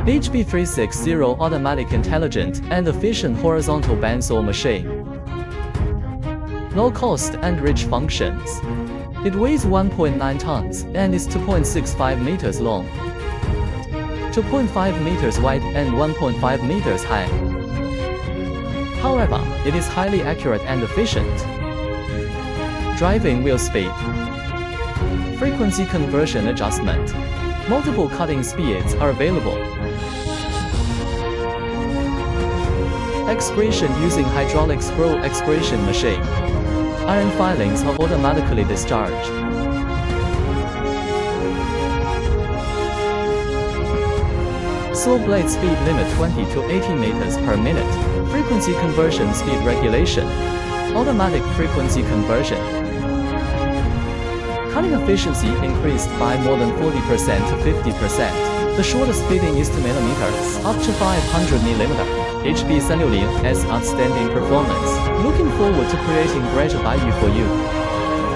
HB360 automatic intelligent and efficient horizontal bandsaw machine. Low cost and rich functions. It weighs 1.9 tons and is 2.65 meters long, 2.5 meters wide and 1.5 meters high. However, it is highly accurate and efficient. Driving wheel speed. Frequency conversion adjustment. Multiple cutting speeds are available. Excretion using hydraulic scroll excretion machine. Iron filings are automatically discharged. Saw blade speed limit 20 to 80 meters per minute. Frequency conversion speed regulation. Automatic frequency conversion. Cutting efficiency increased by more than 40% to 50%. The shortest fitting is 2 mm, up to 500 mm. HB360's outstanding performance. Looking forward to creating greater value for you.